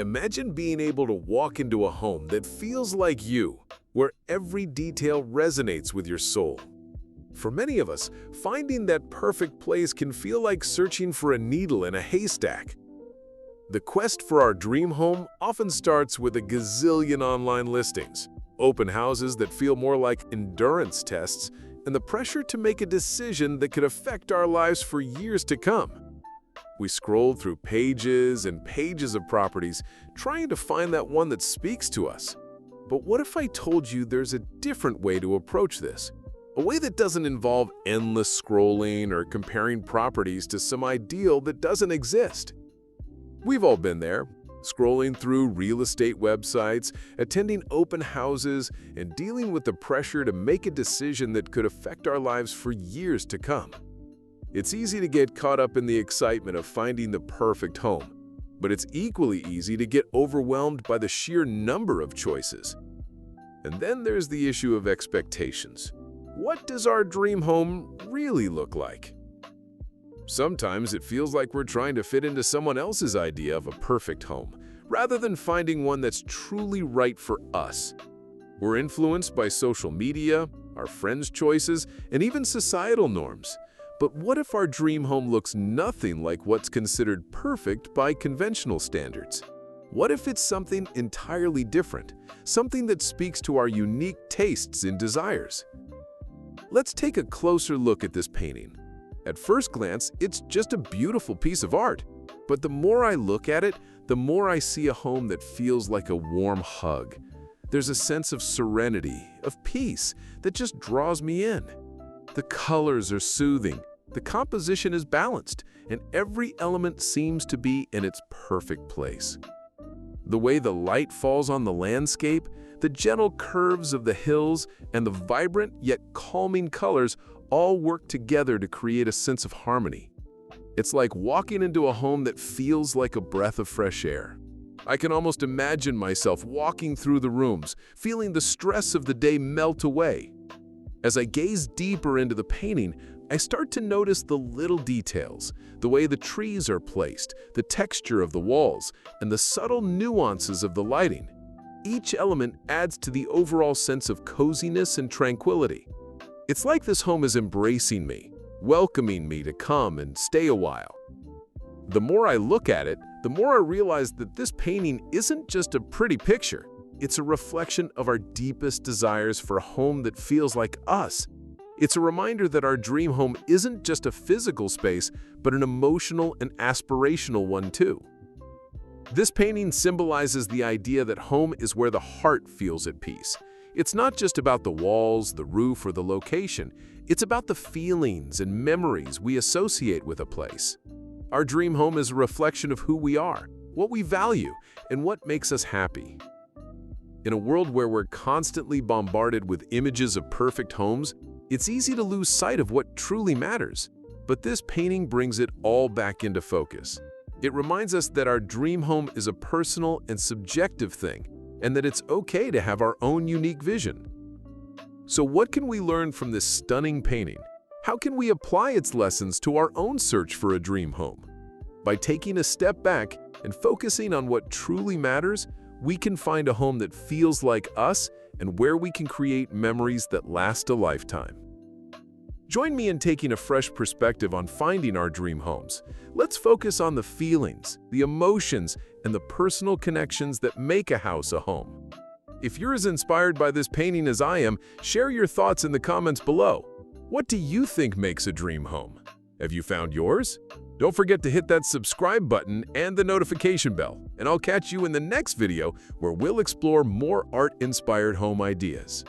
Imagine being able to walk into a home that feels like you, where every detail resonates with your soul. For many of us, finding that perfect place can feel like searching for a needle in a haystack. The quest for our dream home often starts with a gazillion online listings, open houses that feel more like endurance tests, and the pressure to make a decision that could affect our lives for years to come. We scroll through pages and pages of properties, trying to find that one that speaks to us. But what if I told you there's a different way to approach this? A way that doesn't involve endless scrolling or comparing properties to some ideal that doesn't exist. We've all been there, scrolling through real estate websites, attending open houses, and dealing with the pressure to make a decision that could affect our lives for years to come. It's easy to get caught up in the excitement of finding the perfect home, but it's equally easy to get overwhelmed by the sheer number of choices. And then there's the issue of expectations. What does our dream home really look like? Sometimes it feels like we're trying to fit into someone else's idea of a perfect home, rather than finding one that's truly right for us. We're influenced by social media, our friends' choices, and even societal norms. But what if our dream home looks nothing like what's considered perfect by conventional standards? What if it's something entirely different, something that speaks to our unique tastes and desires? Let's take a closer look at this painting. At first glance, it's just a beautiful piece of art. But the more I look at it, the more I see a home that feels like a warm hug. There's a sense of serenity, of peace, that just draws me in. The colors are soothing, the composition is balanced, and every element seems to be in its perfect place. The way the light falls on the landscape, the gentle curves of the hills, and the vibrant yet calming colors all work together to create a sense of harmony. It's like walking into a home that feels like a breath of fresh air. I can almost imagine myself walking through the rooms, feeling the stress of the day melt away. As I gaze deeper into the painting, I start to notice the little details, the way the trees are placed, the texture of the walls, and the subtle nuances of the lighting. Each element adds to the overall sense of coziness and tranquility. It's like this home is embracing me, welcoming me to come and stay a while. The more I look at it, the more I realize that this painting isn't just a pretty picture. It's a reflection of our deepest desires for a home that feels like us. It's a reminder that our dream home isn't just a physical space, but an emotional and aspirational one too. This painting symbolizes the idea that home is where the heart feels at peace. It's not just about the walls, the roof, or the location. It's about the feelings and memories we associate with a place. Our dream home is a reflection of who we are, what we value, and what makes us happy. In a world where we're constantly bombarded with images of perfect homes, it's easy to lose sight of what truly matters. But this painting brings it all back into focus. It reminds us that our dream home is a personal and subjective thing, and that it's okay to have our own unique vision. So what can we learn from this stunning painting? How can we apply its lessons to our own search for a dream home? By taking a step back and focusing on what truly matters, we can find a home that feels like us and where we can create memories that last a lifetime. Join me in taking a fresh perspective on finding our dream homes. Let's focus on the feelings, the emotions, and the personal connections that make a house a home. If you're as inspired by this painting as I am, share your thoughts in the comments below. What do you think makes a dream home? Have you found yours? Don't forget to hit that subscribe button and the notification bell, and I'll catch you in the next video where we'll explore more art-inspired home ideas.